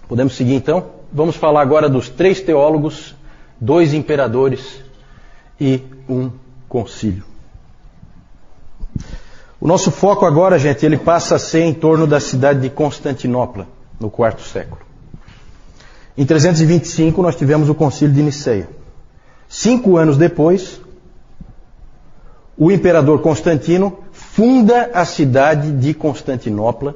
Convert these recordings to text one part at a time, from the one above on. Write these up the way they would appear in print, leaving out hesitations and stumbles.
Podemos seguir então? Vamos falar agora dos 3 teólogos, 2 imperadores e um concílio. O nosso foco agora, gente, ele passa a ser em torno da cidade de Constantinopla, no 4º século. Em 325 nós tivemos o concílio de Niceia. 5 anos depois, o imperador Constantino funda a cidade de Constantinopla.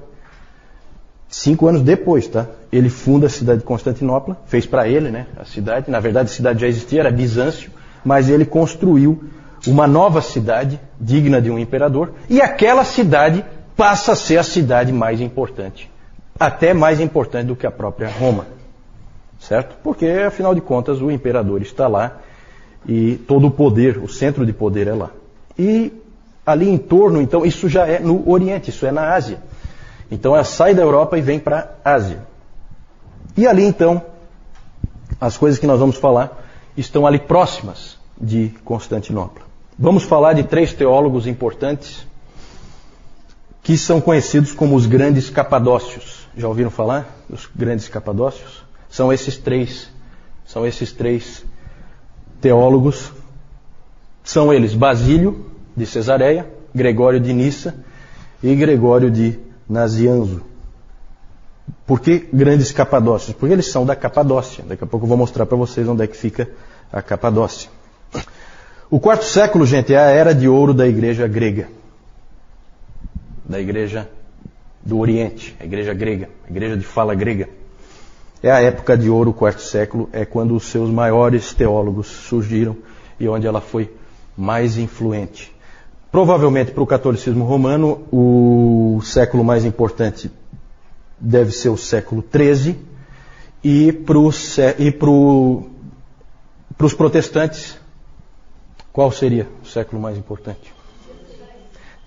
5 anos depois, tá? Ele funda a cidade de Constantinopla, fez para ele, né, a cidade. Na verdade, a cidade já existia, era Bizâncio, mas ele construiu uma nova cidade, digna de um imperador, e aquela cidade passa a ser a cidade mais importante. Até mais importante do que a própria Roma. Certo? Porque, afinal de contas, o imperador está lá e todo o poder, o centro de poder é lá. E ali em torno, então, isso já é no Oriente, isso é na Ásia. Então ela sai da Europa e vem para a Ásia. E ali então, as coisas que nós vamos falar estão ali próximas de Constantinopla. Vamos falar de 3 teólogos importantes que são conhecidos como os grandes capadócios. Já ouviram falar dos grandes capadócios? São esses três teólogos. São eles Basílio de Cesareia, Gregório de Nissa e Gregório de Nazianzo. Por que grandes capadócios? Porque eles são da Capadócia. Daqui a pouco eu vou mostrar para vocês onde é que fica a Capadócia. O 4º século, gente, é a era de ouro da igreja grega. Da igreja do Oriente, a igreja grega, a igreja de fala grega. É a época de ouro, o 4º século, é quando os seus maiores teólogos surgiram e onde ela foi mais influente. Provavelmente para o catolicismo romano, o século mais importante deve ser o século XIII, e para os protestantes, qual seria o século mais importante?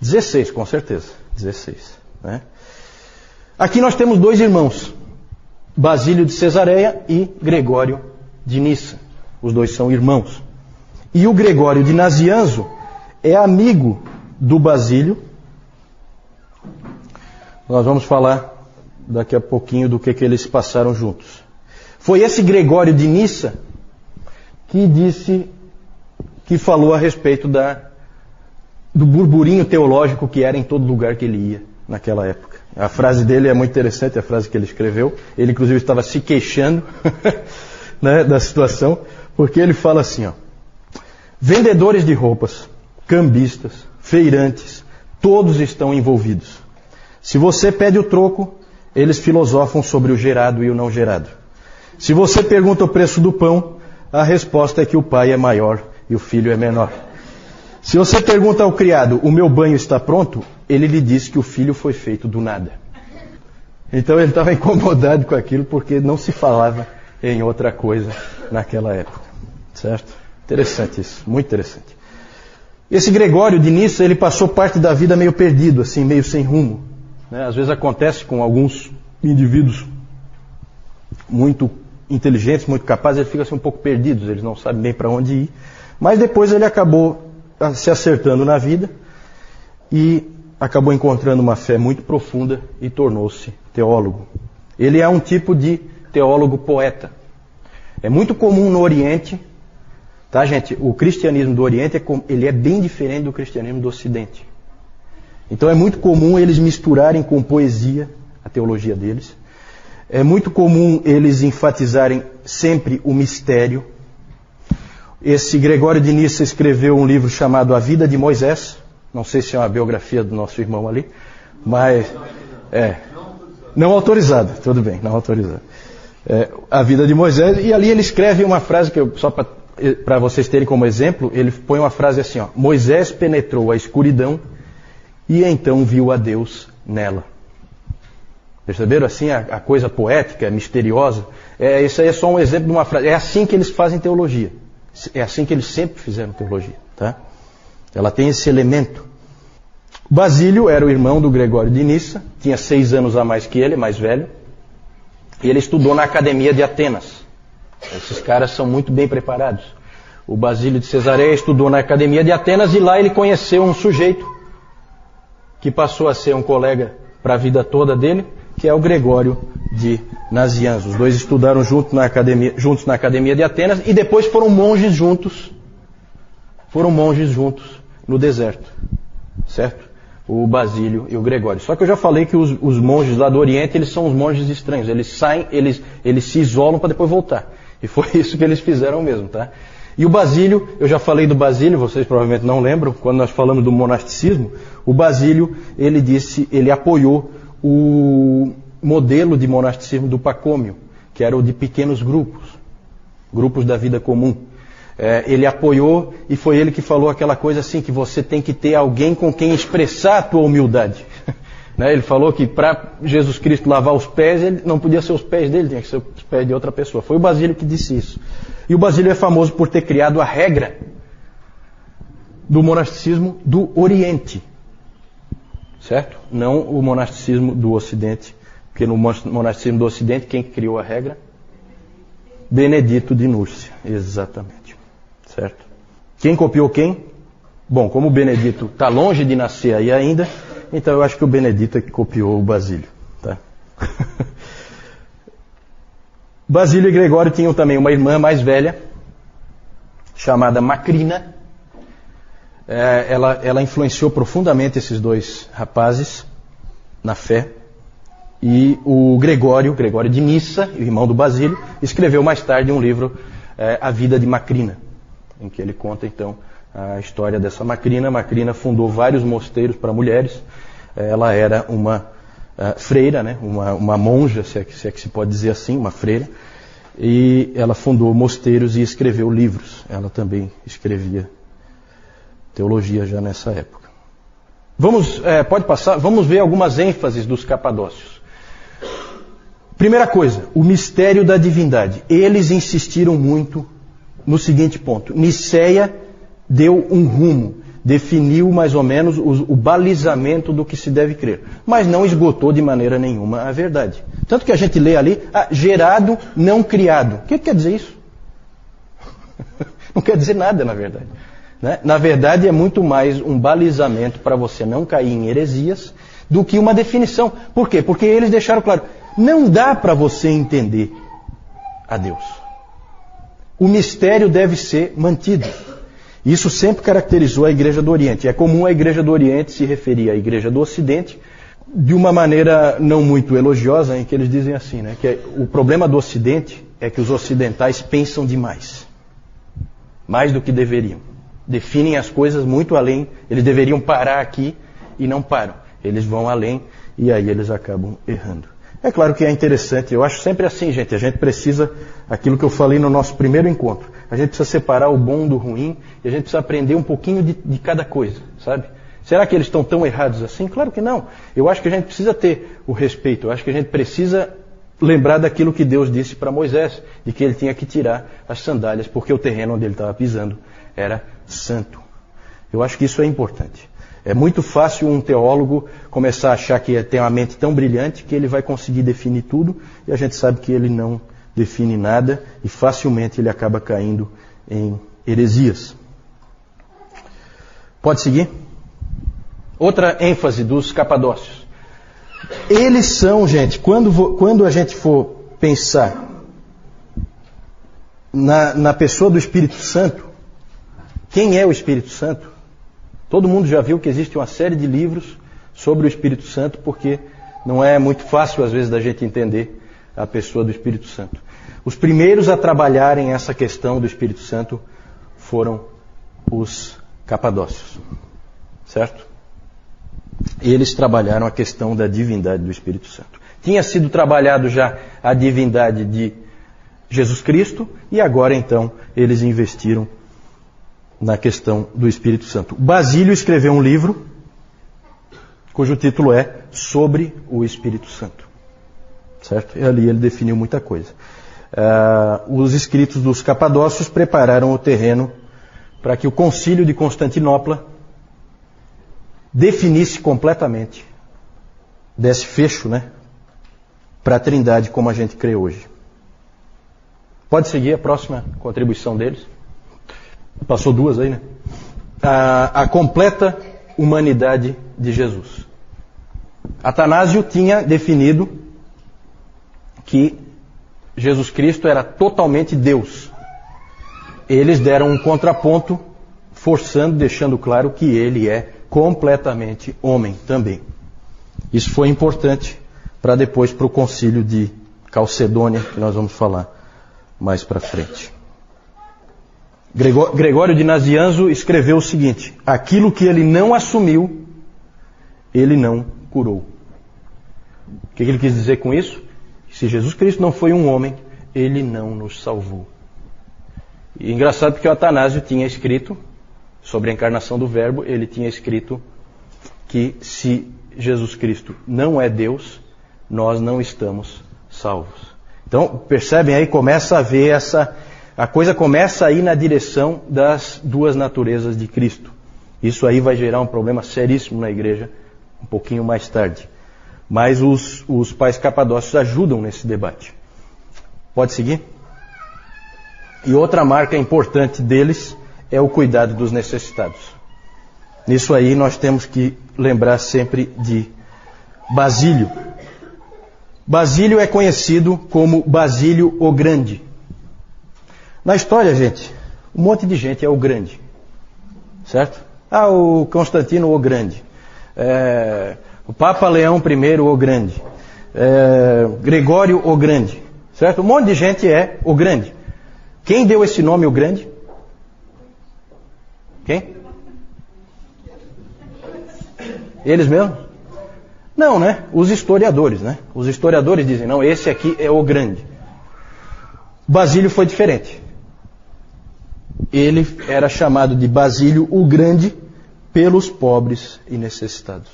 16, com certeza. 16. Né? Aqui nós temos 2 irmãos, Basílio de Cesareia e Gregório de Nissa. Os 2 são irmãos. E o Gregório de Nazianzo é amigo do Basílio. Nós vamos falar daqui a pouquinho do que eles passaram juntos. Foi esse Gregório de Nissa que falou a respeito do burburinho teológico que era em todo lugar que ele ia naquela época. A frase dele é muito interessante, a frase que ele escreveu. Ele, inclusive, estava se queixando né, da situação, porque ele fala assim, ó: vendedores de roupas, cambistas, feirantes, todos estão envolvidos. Se você pede o troco, eles filosofam sobre o gerado e o não gerado. Se você pergunta o preço do pão, a resposta é que o pai é maior e o filho é menor. Se você pergunta ao criado, o meu banho está pronto? Ele lhe diz que o filho foi feito do nada. Então ele estava incomodado com aquilo porque não se falava em outra coisa naquela época. Certo? Interessante isso, muito interessante. Esse Gregório de Nissa, ele passou parte da vida meio perdido, assim, meio sem rumo. Né? Às vezes acontece com alguns indivíduos muito inteligentes, muito capazes, eles ficam assim um pouco perdidos, eles não sabem bem para onde ir. Mas depois ele acabou se acertando na vida e acabou encontrando uma fé muito profunda e tornou-se teólogo. Ele é um tipo de teólogo poeta. É muito comum no Oriente, tá, gente? O cristianismo do Oriente ele é bem diferente do cristianismo do Ocidente. Então é muito comum eles misturarem com poesia a teologia deles. É muito comum eles enfatizarem sempre o mistério. Esse Gregório de Nissa escreveu um livro chamado A Vida de Moisés. Não sei se é uma biografia do nosso irmão ali, mas não autorizada, tudo bem, não autorizada. A Vida de Moisés, e ali ele escreve uma frase que só para vocês terem como exemplo, ele põe uma frase assim, ó: Moisés penetrou a escuridão e então viu a Deus nela. Perceberam assim a coisa poética, misteriosa? Isso aí é só um exemplo de uma frase. É assim que eles fazem teologia. É assim que eles sempre fizeram teologia. Tá? Ela tem esse elemento. Basílio era o irmão do Gregório de Nissa, tinha 6 anos a mais que ele, mais velho. E ele estudou na Academia de Atenas. Esses caras são muito bem preparados. O Basílio de Cesareia estudou na Academia de Atenas e lá ele conheceu um sujeito que passou a ser um colega para a vida toda dele, que é o Gregório de Nazianzo. Os dois estudaram juntos na Academia de Atenas e depois foram monges juntos no deserto, certo? O Basílio e o Gregório. Só que eu já falei que os monges lá do Oriente, eles são os monges estranhos. Eles saem, eles se isolam para depois voltar. E foi isso que eles fizeram mesmo, tá? E o Basílio, eu já falei do Basílio, vocês provavelmente não lembram, quando nós falamos do monasticismo, o Basílio, ele apoiou o modelo de monasticismo do Pacômio, que era o de pequenos grupos da vida comum. Ele apoiou e foi ele que falou aquela coisa assim, que você tem que ter alguém com quem expressar a tua humildade. Ele falou que para Jesus Cristo lavar os pés, ele não podia ser os pés dele, tinha que ser os pés de outra pessoa. Foi o Basílio que disse isso. E o Basílio é famoso por ter criado a regra do monasticismo do Oriente. Certo? Não o monasticismo do Ocidente. Porque no monasticismo do Ocidente, quem criou a regra? Benedito de Núrcia. Exatamente. Certo? Quem copiou quem? Bom, como o Benedito está longe de nascer aí ainda, então eu acho que o Benedito é que copiou o Basílio. Tá? Basílio e Gregório tinham também uma irmã mais velha, chamada Macrina. Ela influenciou profundamente esses dois rapazes na fé. E o Gregório de Nissa, o irmão do Basílio, escreveu mais tarde um livro, A Vida de Macrina, em que ele conta então a história dessa Macrina. Macrina fundou vários mosteiros para mulheres. Ela era uma freira, né? uma monja, se é que se pode dizer assim, uma freira. E ela fundou mosteiros e escreveu livros. Ela também escrevia teologia já nessa época. Pode passar, vamos ver algumas ênfases dos capadócios. Primeira coisa, o mistério da divindade. Eles insistiram muito no seguinte ponto: Nicéia deu um rumo, definiu mais ou menos o balizamento do que se deve crer, mas não esgotou de maneira nenhuma a verdade. Tanto que a gente lê ali, gerado, não criado. O que quer dizer isso? Não quer dizer nada, na verdade. Né? Na verdade, é muito mais um balizamento para você não cair em heresias do que uma definição. Por quê? Porque eles deixaram claro, não dá para você entender a Deus. O mistério deve ser mantido. Isso sempre caracterizou a Igreja do Oriente. É comum a Igreja do Oriente se referir à Igreja do Ocidente de uma maneira não muito elogiosa, em que eles dizem assim, né, que o problema do Ocidente é que os ocidentais pensam demais. Mais do que deveriam. Definem as coisas muito além. Eles deveriam parar aqui e não param. Eles vão além e aí eles acabam errando. É claro que é interessante, eu acho sempre assim, gente, a gente precisa, aquilo que eu falei no nosso primeiro encontro, a gente precisa separar o bom do ruim e a gente precisa aprender um pouquinho de cada coisa, sabe? Será que eles estão tão errados assim? Claro que não. Eu acho que a gente precisa ter o respeito, eu acho que a gente precisa lembrar daquilo que Deus disse para Moisés, de que ele tinha que tirar as sandálias, porque o terreno onde ele estava pisando era santo. Eu acho que isso é importante. É muito fácil um teólogo começar a achar que tem uma mente tão brilhante que ele vai conseguir definir tudo, e a gente sabe que ele não define nada e facilmente ele acaba caindo em heresias. Pode seguir? Outra ênfase dos capadócios. Eles são, gente, quando a gente for pensar na pessoa do Espírito Santo, quem é o Espírito Santo? Todo mundo já viu que existe uma série de livros sobre o Espírito Santo, porque não é muito fácil, às vezes, da gente entender a pessoa do Espírito Santo. Os primeiros a trabalharem essa questão do Espírito Santo foram os capadócios, certo? Eles trabalharam a questão da divindade do Espírito Santo. Tinha sido trabalhado já a divindade de Jesus Cristo, e agora, então, eles investiram na questão do Espírito Santo. Basílio escreveu um livro cujo título é Sobre o Espírito Santo. Certo? E ali ele definiu muita coisa. Os escritos dos capadócios prepararam o terreno para que o Concílio de Constantinopla definisse completamente, desse fecho, né, para a Trindade como a gente crê hoje. Pode seguir a próxima contribuição deles. Passou duas aí, né? A completa humanidade de Jesus. Atanásio tinha definido que Jesus Cristo era totalmente Deus. Eles deram um contraponto, forçando, deixando claro que ele é completamente homem também. Isso foi importante para depois para o concílio de Calcedônia, que nós vamos falar mais para frente. Gregório de Nazianzo escreveu o seguinte: aquilo que ele não assumiu, ele não curou. O que ele quis dizer com isso? Se Jesus Cristo não foi um homem, ele não nos salvou. E engraçado porque o Atanásio tinha escrito sobre a encarnação do Verbo, ele tinha escrito que se Jesus Cristo não é Deus, nós não estamos salvos. Então, percebem aí, começa a ver a coisa começa a ir na direção das duas naturezas de Cristo. Isso aí vai gerar um problema seríssimo na igreja um pouquinho mais tarde. Mas os pais capadócios ajudam nesse debate. Pode seguir? E outra marca importante deles é o cuidado dos necessitados. Nisso aí nós temos que lembrar sempre de Basílio. Basílio é conhecido como Basílio o Grande. Na história, gente, um monte de gente é o Grande. Certo? O Constantino o Grande. O Papa Leão I o Grande. Gregório o Grande. Certo? Um monte de gente é o Grande. Quem deu esse nome, o Grande? Quem? Eles mesmos? Não, né? Os historiadores, né? Os historiadores dizem, não, esse aqui é o Grande. Basílio foi diferente. Ele era chamado de Basílio o Grande pelos pobres e necessitados.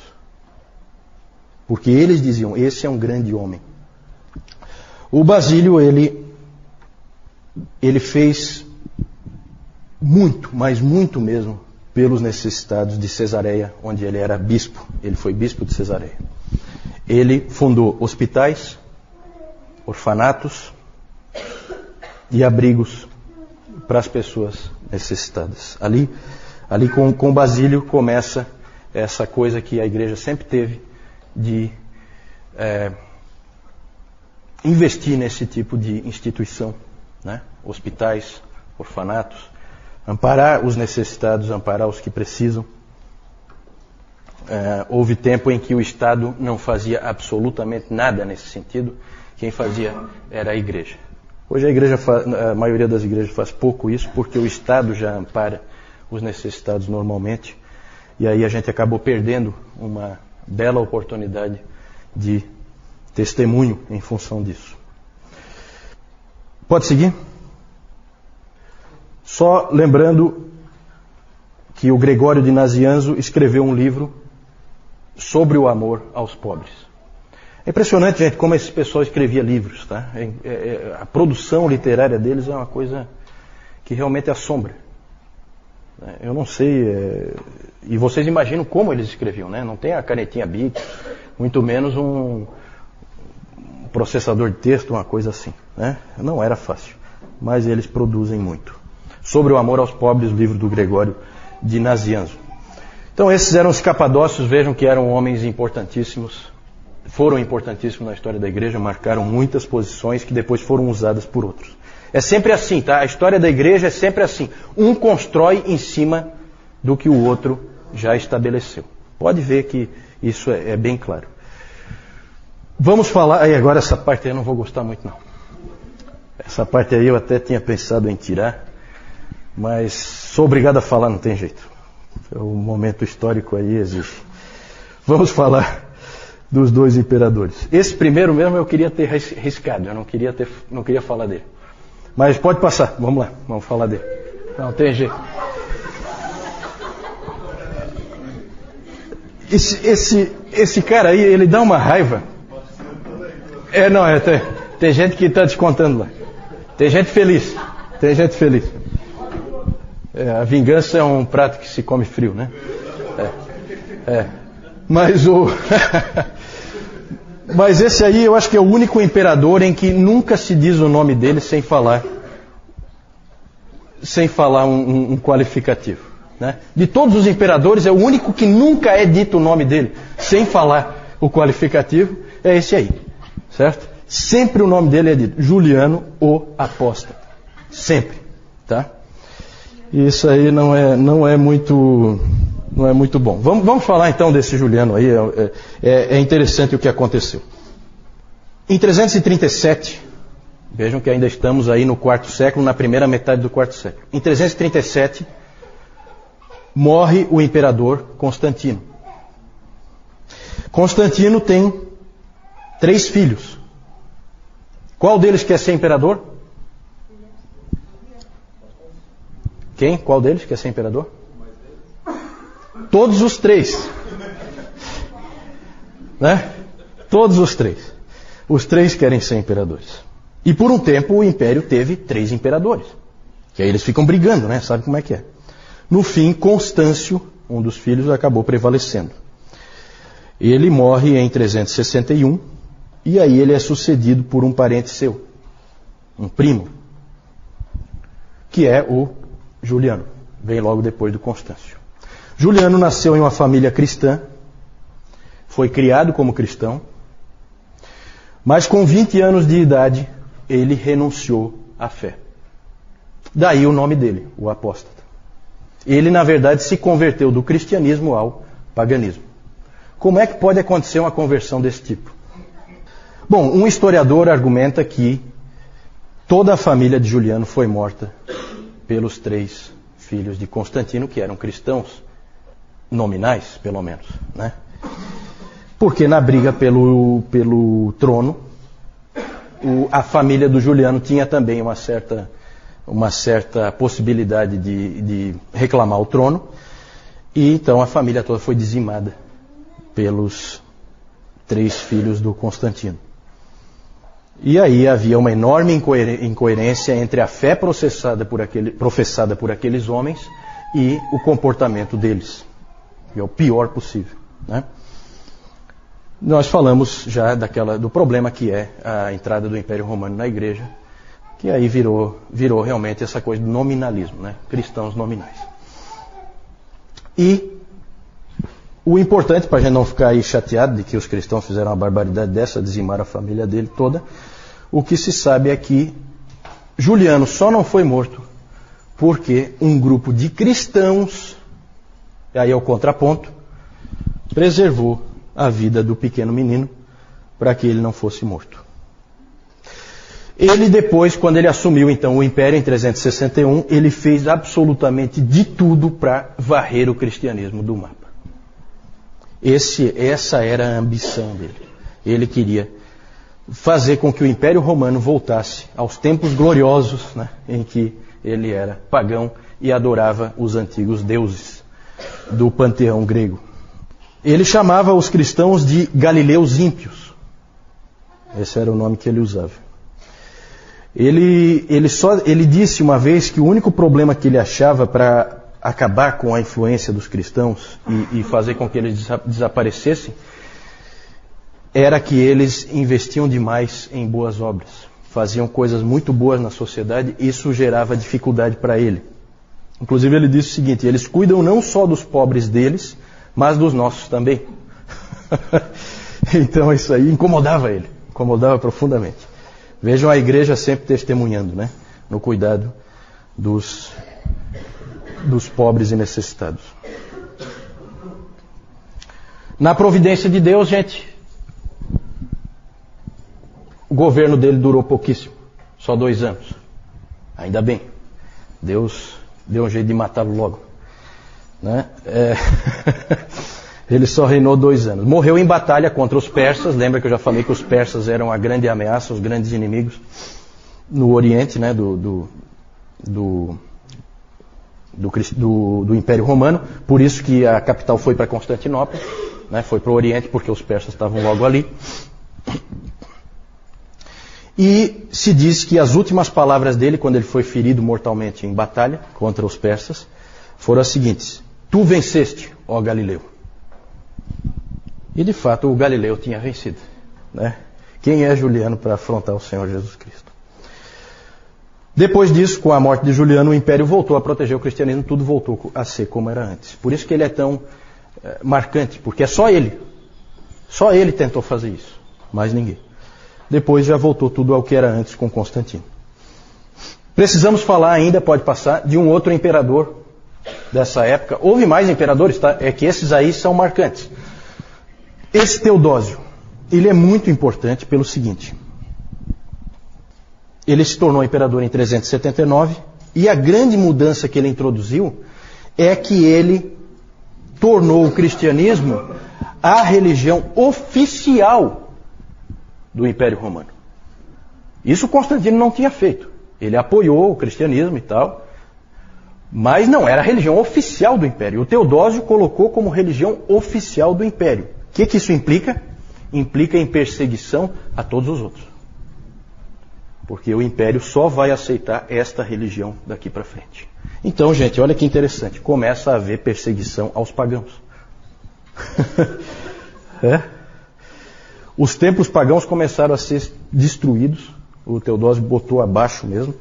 Porque eles diziam, esse é um grande homem. O Basílio, ele fez muito, mas muito mesmo, pelos necessitados de Cesareia, onde ele era bispo. Ele foi bispo de Cesareia. Ele fundou hospitais, orfanatos e abrigos para as pessoas necessitadas. Ali com Basílio começa essa coisa que a igreja sempre teve de investir nesse tipo de instituição, né? Hospitais, orfanatos, amparar os necessitados, amparar os que precisam. Houve tempo em que o Estado não fazia absolutamente nada nesse sentido. Quem fazia era a igreja. Hoje a maioria das igrejas faz pouco isso, porque o Estado já ampara os necessitados normalmente. E aí a gente acabou perdendo uma bela oportunidade de testemunho em função disso. Pode seguir? Só lembrando que o Gregório de Nazianzo escreveu um livro sobre o amor aos pobres. É impressionante, gente, como esse pessoal escrevia livros, tá? A produção literária deles é uma coisa que realmente assombra. Eu não sei, e vocês imaginam como eles escreviam, né? Não tem a canetinha Bic, muito menos um processador de texto, uma coisa assim, né? Não era fácil, mas eles produzem muito. Sobre o amor aos pobres, o livro do Gregório de Nazianzo. Então esses eram os capadócios, vejam que eram homens importantíssimos, foram importantíssimos na história da igreja, marcaram muitas posições que depois foram usadas por outros. É sempre assim, tá? A história da igreja é sempre assim. Um constrói em cima do que o outro já estabeleceu. Pode ver que isso é bem claro. Vamos falar... Aí agora essa parte aí eu não vou gostar muito, não. Essa parte aí eu até tinha pensado em tirar, mas sou obrigado a falar, não tem jeito. O momento histórico aí exige. Vamos falar dos dois imperadores. Esse primeiro mesmo eu queria ter riscado, eu não queria falar dele. Mas pode passar, vamos lá, vamos falar dele. Não tem jeito. Esse cara aí, ele dá uma raiva. Tem gente que está descontando lá. Tem gente feliz. A vingança é um prato que se come frio, né? Mas esse aí eu acho que é o único imperador em que nunca se diz o nome dele sem falar um qualificativo, né? De todos os imperadores é o único que nunca é dito o nome dele sem falar o qualificativo, é esse aí, certo? Sempre o nome dele é dito, Juliano o Apóstata. Sempre, tá? Isso aí não é muito bom. Vamos falar então desse Juliano aí, é interessante o que aconteceu. Em 337, vejam que ainda estamos aí no quarto século, na primeira metade do quarto século. Em 337, morre o imperador Constantino. Constantino tem 3 filhos. Qual deles quer ser imperador? Quem? Qual deles quer ser imperador? Todos os 3. Né? Todos os 3. Os 3 querem ser imperadores. E por um tempo o império teve 3 imperadores. Que aí eles ficam brigando, né? Sabe como é que é? No fim, Constâncio, um dos filhos, acabou prevalecendo. Ele morre em 361 e aí ele é sucedido por um parente seu, um primo, que é o Juliano. Vem logo depois do Constâncio. Juliano nasceu em uma família cristã, foi criado como cristão, mas com 20 anos de idade ele renunciou à fé. Daí o nome dele, o apóstata. Ele, na verdade, se converteu do cristianismo ao paganismo. Como é que pode acontecer uma conversão desse tipo? Bom, um historiador argumenta que toda a família de Juliano foi morta pelos 3 filhos de Constantino, que eram cristãos, nominais, pelo menos, né? Porque na briga pelo trono, a família do Juliano tinha também uma certa possibilidade de reclamar o trono, e então a família toda foi dizimada pelos 3 filhos do Constantino. E aí havia uma enorme incoerência entre a fé professada por aqueles homens e o comportamento deles, que é o pior possível, né? Nós falamos já do problema que é a entrada do Império Romano na Igreja, que aí virou realmente essa coisa do nominalismo, né? Cristãos nominais. E o importante, para a gente não ficar aí chateado de que os cristãos fizeram uma barbaridade dessa, dizimaram a família dele toda, o que se sabe é que Juliano só não foi morto porque um grupo de cristãos, e aí é o contraponto, preservou a vida do pequeno menino para que ele não fosse morto. Ele depois, quando ele assumiu então o império em 361, ele fez absolutamente de tudo para varrer o cristianismo do mapa. Essa era a ambição dele. Ele queria fazer com que o Império Romano voltasse aos tempos gloriosos, né, em que ele era pagão e adorava os antigos deuses do panteão grego. Ele chamava os cristãos de galileus ímpios. Esse era o nome que ele usava. Ele disse uma vez que o único problema que ele achava para acabar com a influência dos cristãos e fazer com que eles desaparecessem era que eles investiam demais em boas obras. Faziam coisas muito boas na sociedade e isso gerava dificuldade para ele. Inclusive ele disse o seguinte: eles cuidam não só dos pobres deles, mas dos nossos também. Então isso aí incomodava ele, incomodava profundamente. Vejam a igreja sempre testemunhando, né, no cuidado dos pobres e necessitados. Na providência de Deus, gente, o governo dele durou pouquíssimo, só 2 anos. Ainda bem, Deus deu um jeito de matá-lo logo, né? Ele só reinou 2 anos. Morreu em batalha contra os persas. Lembra que eu já falei que os persas eram a grande ameaça, os grandes inimigos no Oriente, né, do Império Romano. Por isso que a capital foi para Constantinopla, né, foi para o Oriente, porque os persas estavam logo ali. E se diz que as últimas palavras dele, quando ele foi ferido mortalmente em batalha contra os persas, foram as seguintes: tu venceste, ó Galileu. E de fato o Galileu tinha vencido, né? Quem é Juliano para afrontar o Senhor Jesus Cristo? Depois disso, com a morte de Juliano, o Império voltou a proteger o cristianismo, tudo voltou a ser como era antes. Por isso que ele é tão marcante, porque é só ele tentou fazer isso, mais ninguém. Depois já voltou tudo ao que era antes com Constantino. Precisamos falar ainda, pode passar, de um outro imperador dessa época. Houve mais imperadores, tá? É que esses aí são marcantes. Esse Teodósio, ele é muito importante pelo seguinte. Ele se tornou imperador em 379 e a grande mudança que ele introduziu é que ele tornou o cristianismo a religião oficial do Império Romano. Isso Constantino não tinha feito. Ele apoiou o cristianismo e tal, mas não era a religião oficial do Império. O Teodósio colocou como religião oficial do Império. O que isso implica? Implica em perseguição a todos os outros. Porque o Império só vai aceitar esta religião daqui para frente. Então, gente, olha que interessante. Começa a haver perseguição aos pagãos. Os templos pagãos começaram a ser destruídos. O Teodósio botou abaixo mesmo.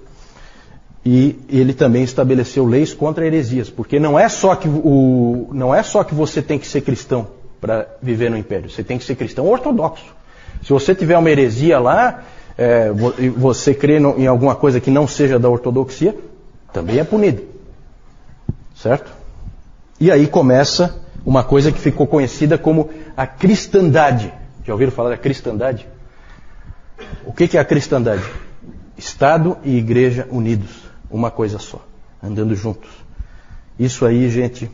E ele também estabeleceu leis contra heresias. Porque não é só que você tem que ser cristão para viver no Império. Você tem que ser cristão ortodoxo. Se você tiver uma heresia lá, você crê em alguma coisa que não seja da ortodoxia, também é punido. Certo? E aí começa uma coisa que ficou conhecida como a cristandade. Já ouviram falar da cristandade? O que é a cristandade? Estado e igreja unidos, uma coisa só, andando juntos. Isso aí, gente,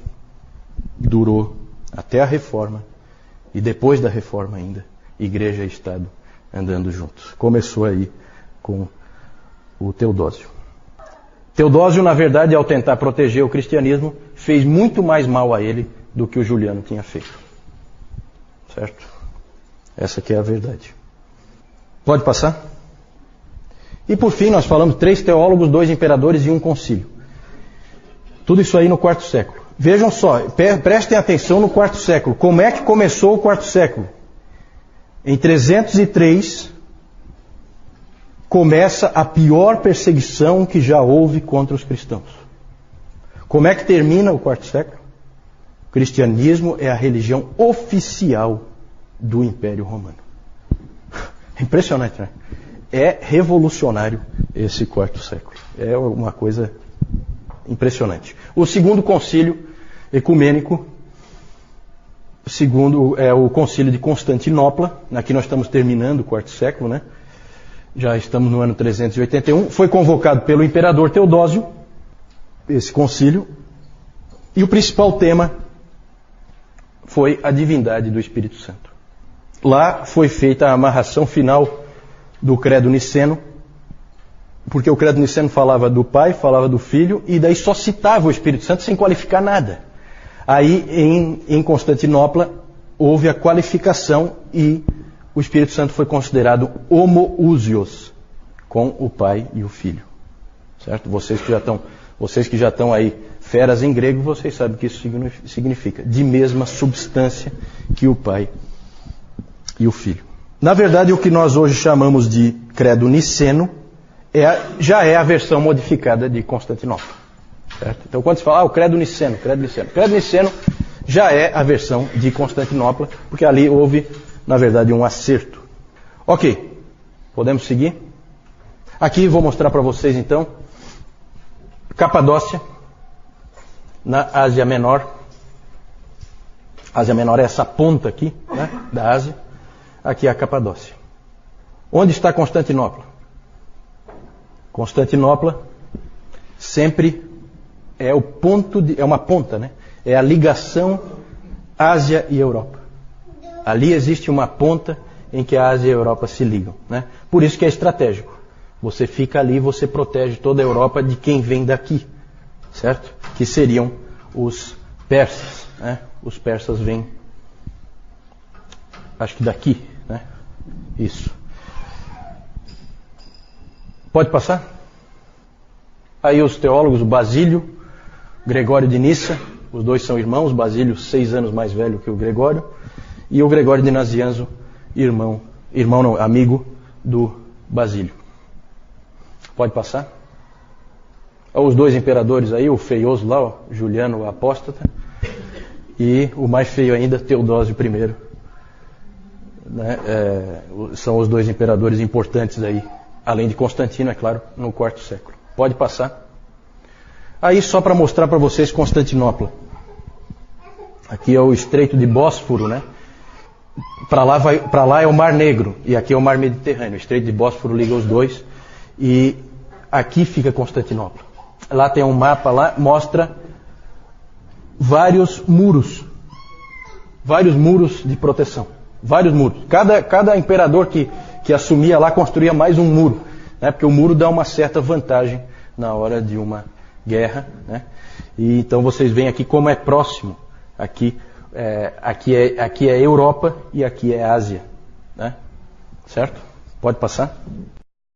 durou até a Reforma e depois da Reforma ainda, igreja e Estado andando juntos. Começou aí com o Teodósio. Teodósio, na verdade, ao tentar proteger o cristianismo, fez muito mais mal a ele do que o Juliano tinha feito. Certo? Essa que é a verdade. Pode passar? E por fim, nós falamos 3 teólogos, 2 imperadores e 1 concílio. Tudo isso aí no 4º século. Vejam só, prestem atenção no 4º século. Como é que começou o 4º século? Em 303, começa a pior perseguição que já houve contra os cristãos. Como é que termina o 4º século? O cristianismo é a religião oficial do Império Romano. Impressionante, né? É revolucionário esse 4º século. É uma coisa impressionante. O 2º concílio ecumênico, segundo é o concílio de Constantinopla. Aqui nós estamos terminando o 4º século, né? Já estamos no ano 381. Foi convocado pelo imperador Teodósio, esse concílio, e o principal tema foi a divindade do Espírito Santo. Lá foi feita a amarração final do credo niceno, porque o credo niceno falava do Pai, falava do Filho, e daí só citava o Espírito Santo sem qualificar nada. Aí, em Constantinopla, houve a qualificação e o Espírito Santo foi considerado homoousios, com o Pai e o Filho. Certo? Vocês que já estão aí feras em grego, vocês sabem o que isso significa. De mesma substância que o Pai e o Filho. Na verdade, o que nós hoje chamamos de credo niceno já é a versão modificada de Constantinopla. Certo? Então, quando se fala, o credo niceno já é a versão de Constantinopla, porque ali houve, na verdade, um acerto. Ok, podemos seguir? Aqui vou mostrar para vocês, então, Capadócia, na Ásia Menor. Ásia Menor é essa ponta aqui, né, da Ásia. Aqui é a Capadócia. Onde está Constantinopla? Constantinopla sempre é o ponto é uma ponta, né? É a ligação Ásia e Europa. Ali existe uma ponta em que a Ásia e a Europa se ligam, né? Por isso que é estratégico. Você fica ali, você protege toda a Europa de quem vem daqui, certo? Que seriam os persas, né? Os persas vêm, acho que daqui, né? Isso. Pode passar? Aí os teólogos, o Basílio, Gregório de Nissa, os dois são irmãos, Basílio 6 anos mais velho que o Gregório, e o Gregório de Nazianzo, amigo do Basílio. Pode passar? Os 2 imperadores aí, o feioso lá, ó, Juliano o Apóstata, e o mais feio ainda, Teodósio I, né, são os dois imperadores importantes aí, além de Constantino, é claro, no quarto século. Pode passar. Aí só para mostrar para vocês Constantinopla. Aqui é o Estreito de Bósforo, né? Para lá é o Mar Negro e aqui é o Mar Mediterrâneo. O Estreito de Bósforo liga os dois e aqui fica Constantinopla. Lá tem um mapa, lá mostra vários muros de proteção, vários muros. Cada imperador que assumia lá construía mais um muro, né? Porque o muro dá uma certa vantagem na hora de uma guerra, né? E então vocês veem aqui como é próximo. Aqui é Europa e aqui é Ásia, né? Certo? Pode passar?